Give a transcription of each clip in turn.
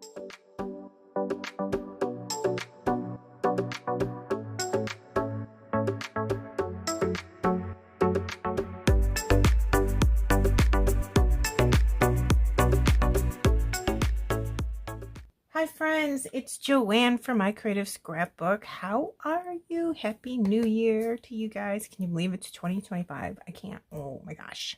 Hi friends, it's Joanne from My Creative Scrapbook. How are you? Happy New Year to you guys. Can you believe it's 2025? I can't. Oh my gosh.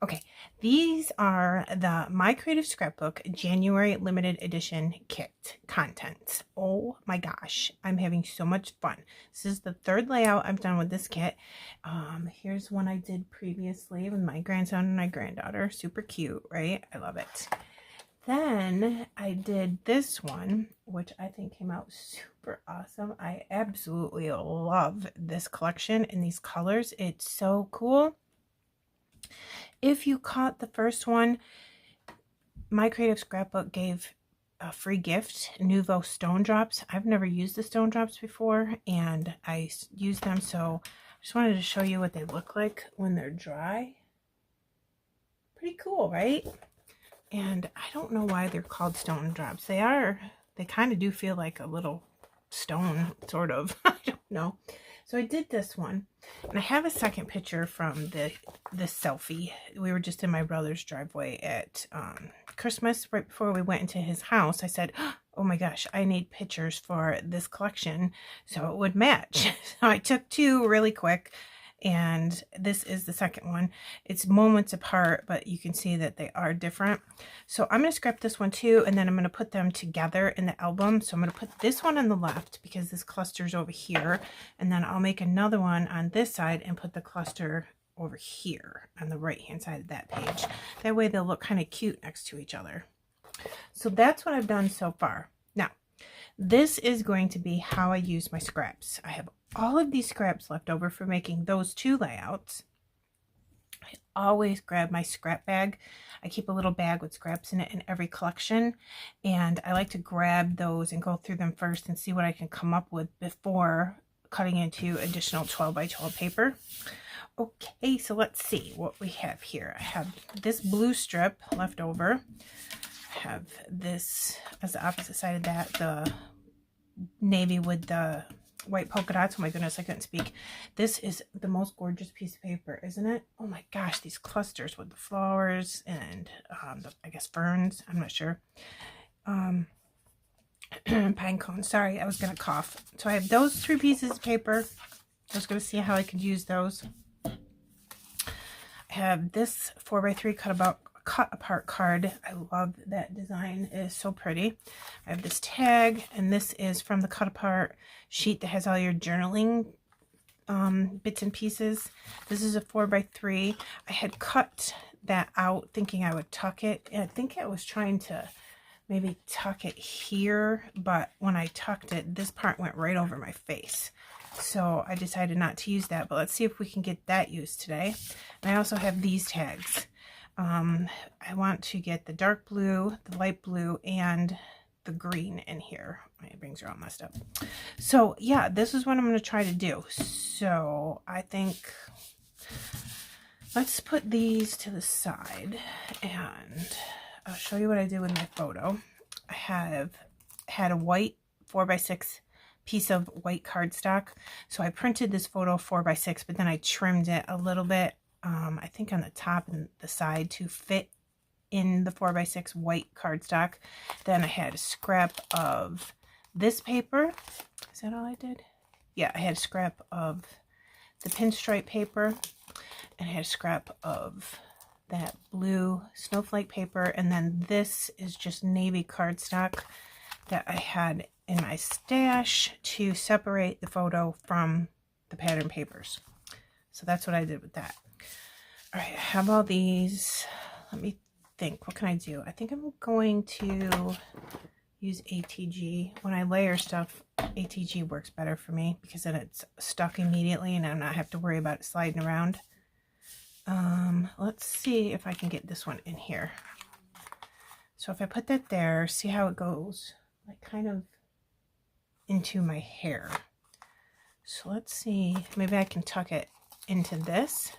Okay, these are the My Creative Scrapbook January limited edition kit contents. Oh my gosh, I'm having so much fun. This is the third layout I've done with this kit. Here's one I did previously with my grandson and my granddaughter. Super cute, right? I love it. Then I did this one, which I think came out super awesome. I absolutely love this collection and these colors. It's so cool. If you caught the first one, My Creative Scrapbook gave a free gift, Nuvo Stone Drops. I've never used the Stone Drops before, and I use them, so I just wanted to show you what they look like when they're dry. Pretty cool, right? And I don't know why they're called stone drops. They kind of do feel like a little stone, sort of. I don't know. So I did this one. And I have a second picture from the selfie. We were just in my brother's driveway at Christmas, right before we went into his house. I said, oh my gosh, I need pictures for this collection so it would match. So I took two really quick. And this is the second one. It's moments apart, but you can see that they are different. So I'm going to scrap this one too, and then I'm going to put them together in the album. So I'm going to put this one on the left because this cluster's over here, and then I'll make another one on this side and put the cluster over here on the right hand side of that page. That way they'll look kind of cute next to each other. So that's what I've done so far. Now, this is going to be how I use my scraps. I have all of these scraps left over for making those two layouts. I always grab my scrap bag. I keep a little bag with scraps in it in every collection, and I like to grab those and go through them first and see what I can come up with before cutting into additional 12 by 12 paper. Okay, so let's see what we have here. I have this blue strip left over. I have this as the opposite side of that, the navy with the white polka dots. Oh my goodness, I couldn't speak. This is the most gorgeous piece of paper, isn't it? Oh my gosh, these clusters with the flowers and I guess ferns. I'm not sure. Pine cones. Sorry, I was gonna cough. So I have those three pieces of paper. I was gonna see how I could use those. I have this 4x3 cut apart card. I love that design. It is so pretty. I have this tag, and this is from the cut apart sheet that has all your journaling bits and pieces. This is a 4x3. I had cut that out thinking I would tuck it, and I think I was trying to maybe tuck it here, but when I tucked it, this part went right over my face. So I decided not to use that, but let's see if we can get that used today. And I also have these tags. I want to get the dark blue, the light blue, and the green in here. My rings are all messed up. So yeah, this is what I'm going to try to do. So I think let's put these to the side, and I'll show you what I did with my photo. I have had a white 4x6 piece of white cardstock. So I printed this photo 4x6, but then I trimmed it a little bit. I think on the top and the side to fit in the 4x6 white cardstock. Then I had a scrap of this paper. Is that all I did? Yeah, I had a scrap of the pinstripe paper, and I had a scrap of that blue snowflake paper, and then this is just navy cardstock that I had in my stash to separate the photo from the pattern papers. So that's what I did with that. All right, I have all these. Let me think. What can I do? I think I'm going to use ATG. When I layer stuff, ATG works better for me because then it's stuck immediately and I don't have to worry about it sliding around. Let's see if I can get this one in here. So if I put that there, see how it goes, like kind of into my hair. So let's see, maybe I can tuck it into this.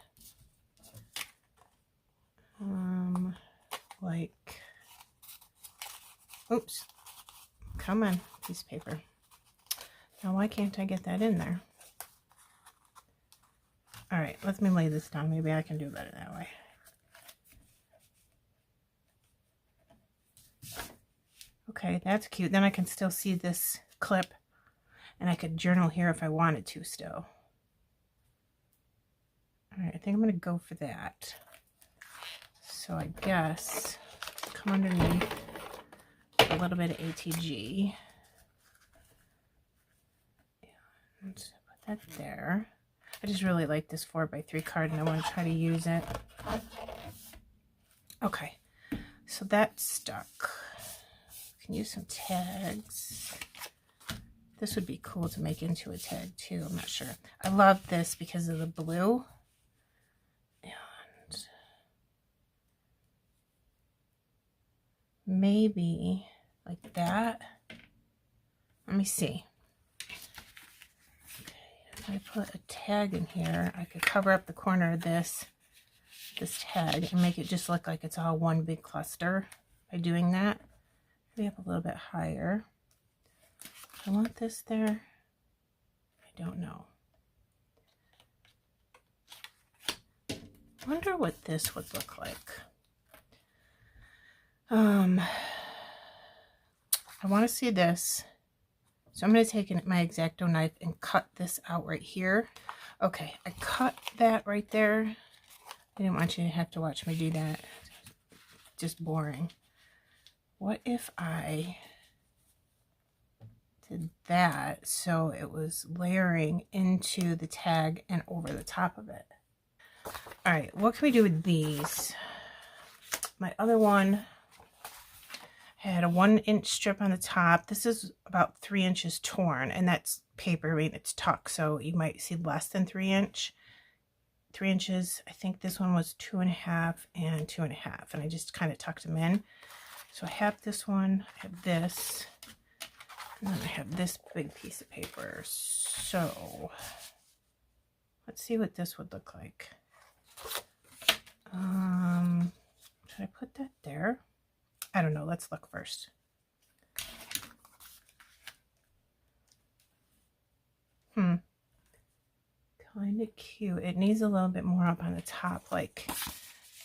Like, Oops. Come on, piece of paper. Now, why can't I get that in there? All right, let me lay this down. Maybe I can do better that way. Okay, that's cute. Then I can still see this clip, and I could journal here if I wanted to still. All right, I think I'm going to go for that. So I guess come underneath a little bit of ATG. And put that there. I just really like this 4x3 card, and I want to try to use it. Okay, so that's stuck. Can use some tags. This would be cool to make into a tag too. I'm not sure. I love this because of the blue. And maybe like that. Let me see. Okay, if I put a tag in here, I could cover up the corner of this tag and make it just look like it's all one big cluster by doing that. Maybe up a little bit higher. I want this there. I don't know. I wonder what this would look like. I want to see this. So I'm going to take my X-Acto knife and cut this out right here. Okay, I cut that right there. I didn't want you to have to watch me do that. Just boring. What if I did that so it was layering into the tag and over the top of it? All right, what can we do with these? My other one had a 1-inch strip on the top. This is about 3 inches torn, and that's paper. I mean, it's tucked, so you might see less than 3 inches. I think this one was 2.5 and 2.5, and I just kind of tucked them in. So I have this one, I have this, and then I have this big piece of paper. So let's see what this would look like. Should I put that there? I don't know. Let's look first. Kind of cute. It needs a little bit more up on the top, like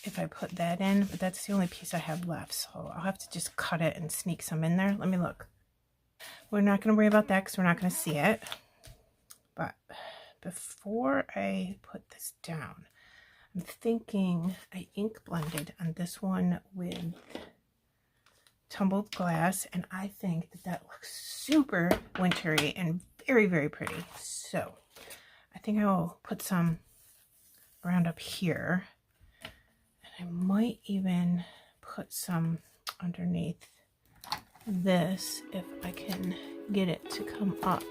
if I put that in, but that's the only piece I have left, so I'll have to just cut it and sneak some in there. Let me look. We're not going to worry about that because we're not going to see it. But before I put this down, I'm thinking I ink blended on this one with tumbled glass, and I think that that looks super wintry and very, very pretty. So I think I will put some around up here. I might even put some underneath this if I can get it to come up.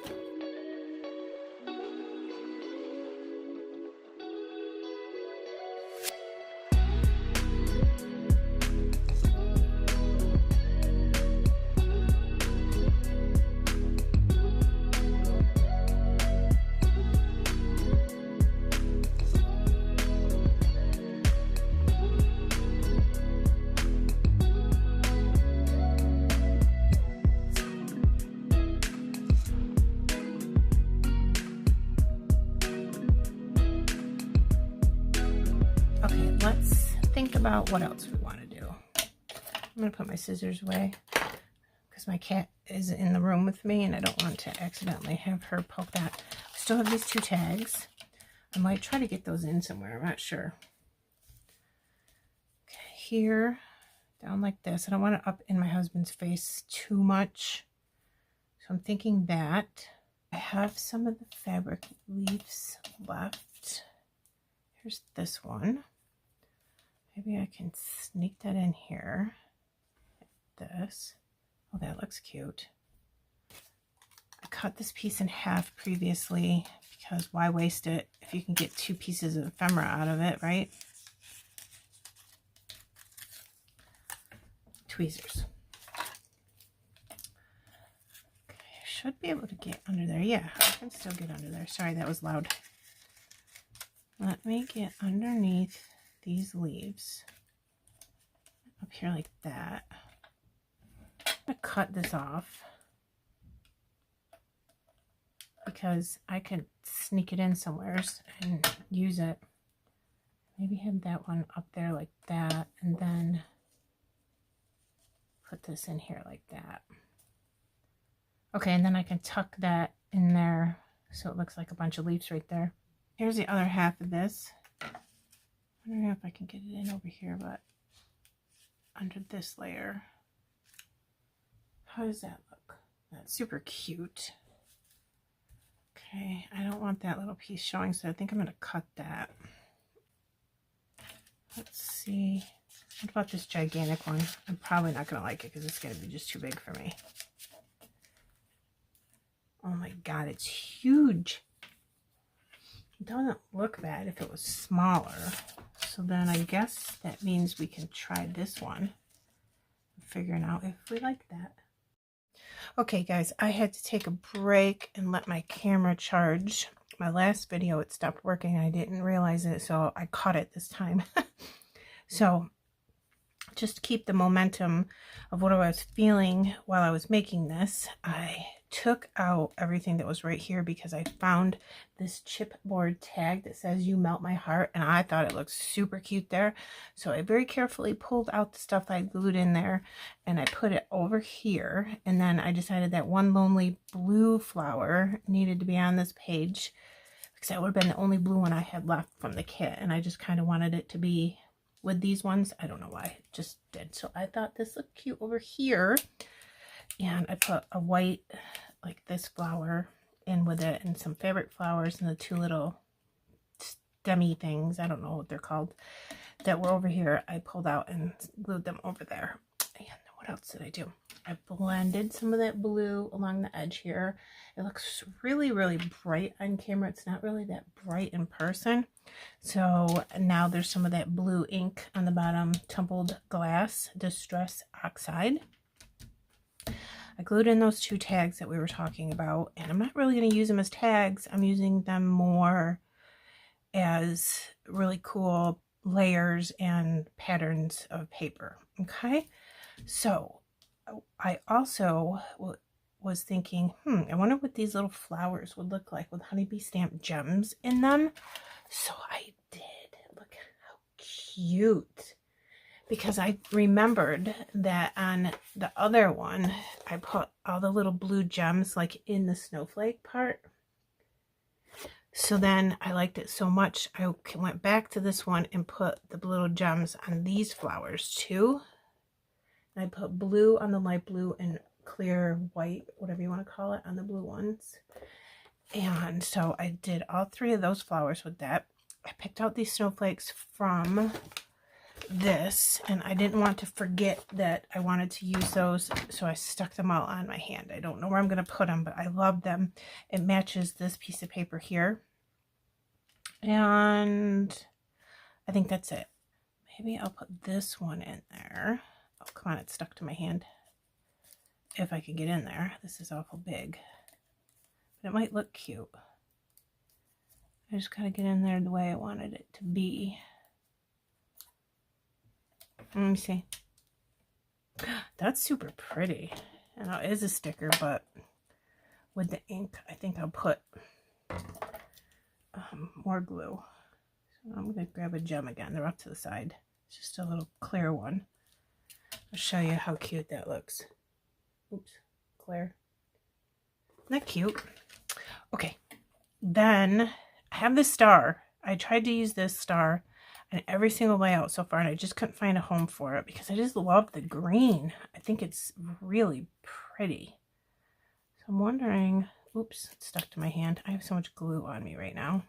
About what else we want to do. I'm going to put my scissors away because my cat is in the room with me and I don't want to accidentally have her poke that. I still have these 2 tags. I might try to get those in somewhere. I'm not sure. Okay, here, down like this. I don't want it up in my husband's face too much. So I'm thinking that. I have some of the fabric leaves left. Here's this one. Maybe I can sneak that in here. Like this. Oh, that looks cute. I cut this piece in half previously because why waste it if you can get 2 pieces of ephemera out of it, right? Tweezers. Okay, I should be able to get under there. Yeah, I can still get under there. Sorry, that was loud. Let me get underneath these leaves up here like that. I'm going to cut this off because I could sneak it in somewhere and use it. Maybe have that one up there like that, and then put this in here like that. Okay, and then I can tuck that in there so it looks like a bunch of leaves right there. Here's the other half of this. I don't know if I can get it in over here, but under this layer. How does that look? That's super cute. Okay, I don't want that little piece showing, so I think I'm going to cut that. Let's see. What about this gigantic one? I'm probably not going to like it because it's going to be just too big for me. Oh my god, it's huge. It doesn't look bad if it was smaller. So then I guess that means we can try this one. Figuring out if we like that. Okay guys, I had to take a break and let my camera charge. My last video, it stopped working and I didn't realize it, so I caught it this time. So just to keep the momentum of what I was feeling while I was making this, I took out everything that was right here because I found this chipboard tag that says "You Melt My Heart," and I thought it looked super cute there. So I very carefully pulled out the stuff I glued in there and I put it over here, and then I decided that one lonely blue flower needed to be on this page because that would have been the only blue one I had left from the kit, and I just kind of wanted it to be with these ones. I don't know why, it just did. So I thought this looked cute over here, and I put a white like this flower in with it and some fabric flowers and the two little stemmy things, I don't know what they're called, that were over here. I pulled out and glued them over there. And what else did I do? I blended some of that blue along the edge here. It looks really, really bright on camera. It's not really that bright in person. So now there's some of that blue ink on the bottom, tumbled glass, distress oxide. I glued in those two tags that we were talking about, and I'm not really going to use them as tags. I'm using them more as really cool layers and patterns of paper. Okay, so I also was thinking, I wonder what these little flowers would look like with honeybee stamped gems in them. So I did. Look how cute. Because I remembered that on the other one, I put all the little blue gems like in the snowflake part. So then I liked it so much, I went back to this one and put the little gems on these flowers too. And I put blue on the light blue and clear white, whatever you want to call it, on the blue ones. And so I did all three of those flowers with that. I picked out these snowflakes from this, and I didn't want to forget that I wanted to use those, so I stuck them all on my hand. I don't know where I'm going to put them, but I love them. It matches this piece of paper here, and I think that's it. Maybe I'll put this one in there. Oh, come on, it's stuck to my hand. If I could get in there. This is awful big, but it might look cute. I just gotta get in there the way I wanted it to be. Let me see. That's super pretty. And it is a sticker, but with the ink, I think I'll put more glue. So I'm going to grab a gem again. They're off to the side. It's just a little clear one. I'll show you how cute that looks. Oops, clear. Isn't that cute? Okay, then I have this star. I tried to use this star in every single layout so far, and I just couldn't find a home for it because I just love the green. I think it's really pretty. So I'm wondering, oops, it's stuck to my hand. I have so much glue on me right now.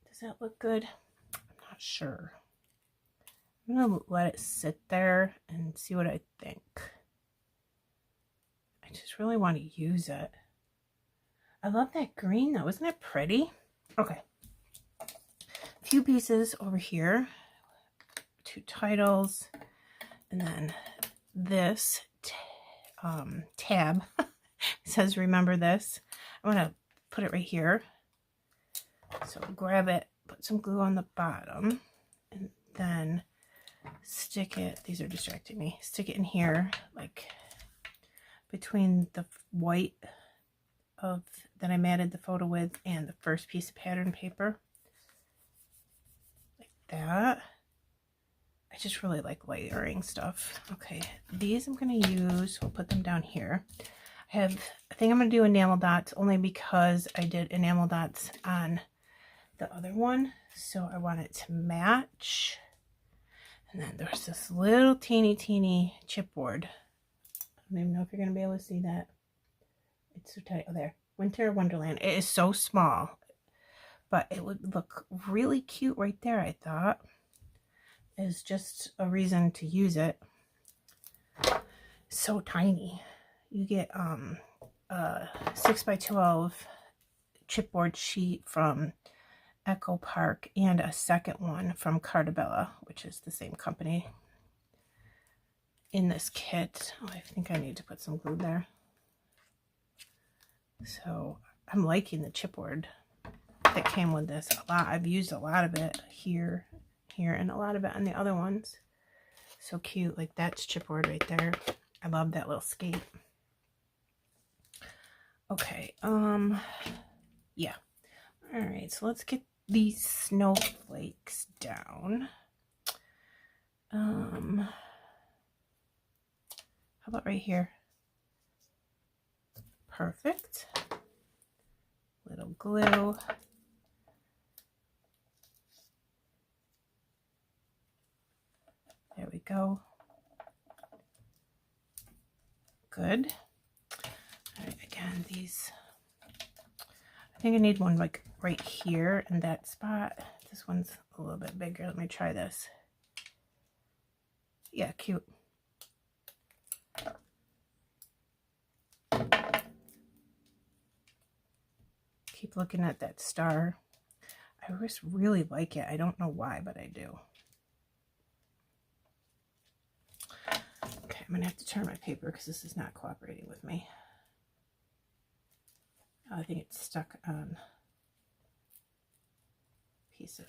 Does that look good? I'm not sure. I'm gonna let it sit there and see what I think. I just really want to use it. I love that green though. Isn't it pretty? Okay. A few pieces over here. Two titles. And then this tab says remember this. I'm going to put it right here. So grab it, put some glue on the bottom, and then stick it, these are distracting me, stick it in here, like between the white of that I matted the photo with and the first piece of pattern paper, like that. I just really like layering stuff. Okay, these I'm going to use, we'll put them down here. I think I'm going to do enamel dots only because I did enamel dots on the other one, so I want it to match. And then there's this little teeny chipboard. I don't even know if you're going to be able to see that. It's so tight. Oh, there. Winter Wonderland. It is so small, but it would look really cute right there, I thought. Is just a reason to use it. So tiny. You get a 6x12 chipboard sheet from Echo Park and a second one from Carta, which is the same company, in this kit. Oh, I think I need to put some glue there. So I'm liking the chipboard that came with this a lot. I've used a lot of it here, and a lot of it on the other ones. So cute. Like, that's chipboard right there. I love that little skate. Okay, yeah. All right, so let's get these snowflakes down. How about right here? Perfect. Little glue. There we go. Good. All right, again, these, I think I need one like right here in that spot. This one's a little bit bigger. Let me try this. Yeah, cute. Keep looking at that star. I just really like it. I don't know why, but I do. Okay, I'm going to have to turn my paper because this is not cooperating with me. I think it's stuck on a piece of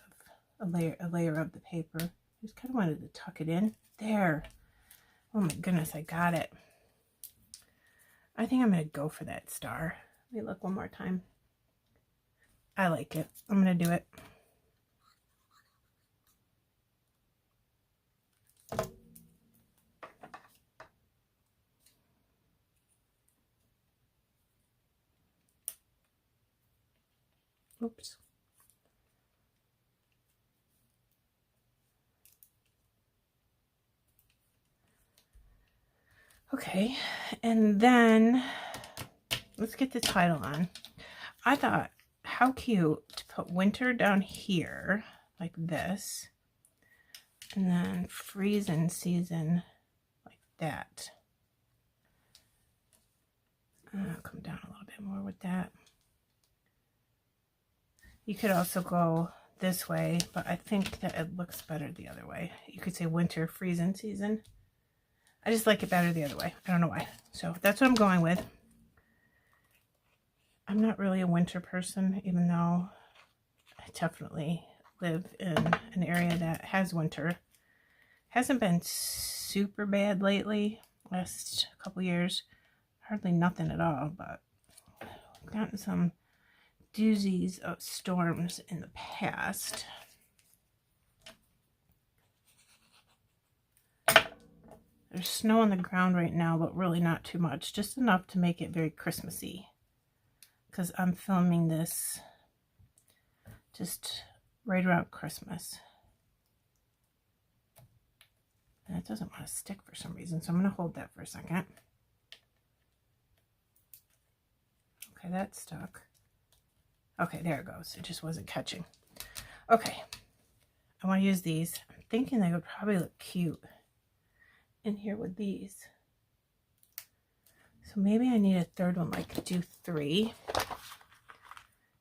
a layer of the paper. I just kind of wanted to tuck it in. There. Oh my goodness, I got it. I think I'm going to go for that star. Let me look one more time. I like it. I'm going to do it. Oops. Okay, and then let's get the title on. I thought, how cute to put winter down here like this, and then Freezin season like that. I'll come down a little bit more with that. You could also go this way, but I think that it looks better the other way. You could say winter Freezin season. I just like it better the other way. I don't know why. So that's what I'm going with. I'm not really a winter person, even though I definitely live in an area that has winter. Hasn't been super bad lately, last couple years. Hardly nothing at all, but I've gotten some doozies of storms in the past. There's snow on the ground right now, but really not too much. Just enough to make it very Christmassy. Because I'm filming this just right around Christmas. And it doesn't want to stick for some reason, so I'm going to hold that for a second. Okay, that's stuck. Okay, there it goes. It just wasn't catching. Okay, I want to use these. I'm thinking they would probably look cute in here with these. So maybe I need a third one, like do 3.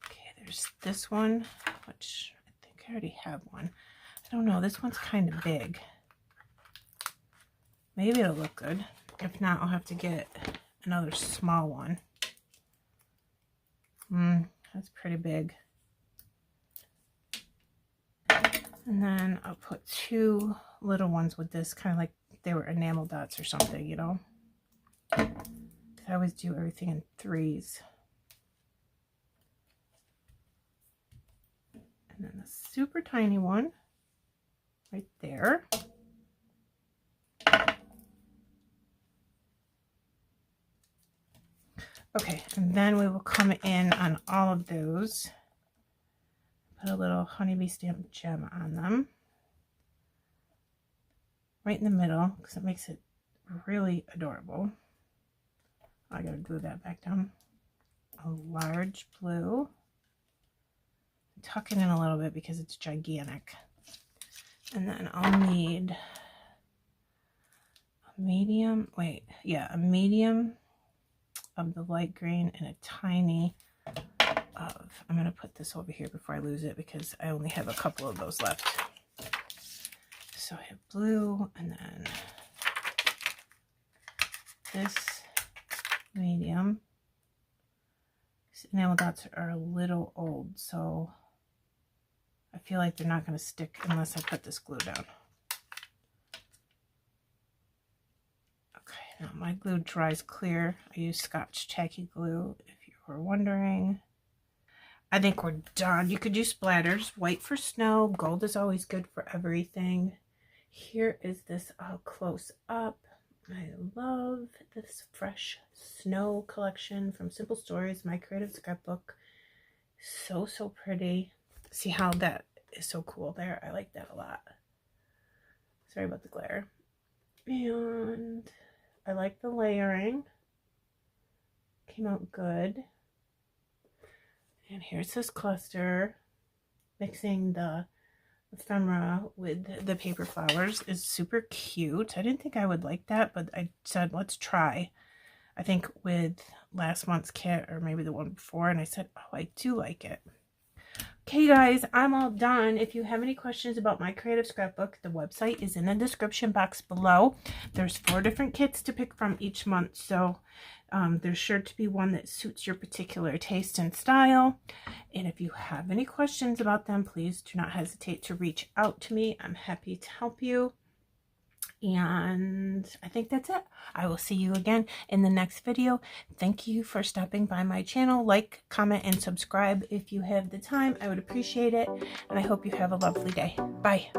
Okay, there's this one, which I think I already have one. I don't know, this one's kind of big. Maybe it'll look good. If not, I'll have to get another small one. That's pretty big. And then I'll put 2 little ones with this, kind of like they were enamel dots or something, you know. I always do everything in 3s. And then the super tiny one right there. Okay, and then we will come in on all of those. Put a little honeybee stamp gem on them. Right in the middle, because it makes it really adorable. I gotta glue that back down. A large blue. Tuck it in a little bit because it's gigantic. And then I'll need a medium, a medium of the light green and a tiny of, I'm going to put this over here before I lose it because I only have a couple of those left. So I have blue and then this medium. These enamel dots are a little old, so I feel like they're not going to stick unless I put this glue down. Okay, now my glue dries clear. I use Scotch tacky glue if you were wondering. I think we're done. You could do splatters. White for snow. Gold is always good for everything. Here is this all close up. I love this fresh snow collection from Simple Stories, My Creative Scrapbook. So, so pretty. See how that is so cool there? I like that a lot. Sorry about the glare. And I like the layering. Came out good. And here's this cluster. Mixing the ephemera with the paper flowers is super cute. I didn't think I would like that, but I said, let's try. I think with last month's kit or maybe the one before, and I said, oh, I do like it. Okay, guys, I'm all done. If you have any questions about My Creative Scrapbook, the website is in the description box below. There's 4 different kits to pick from each month, so there's sure to be one that suits your particular taste and style. And if you have any questions about them, please do not hesitate to reach out to me. I'm happy to help you. And I think that's it. I will see you again in the next video. Thank you for stopping by my channel. Like, comment, and subscribe if you have the time. I would appreciate it. And I hope you have a lovely day. Bye.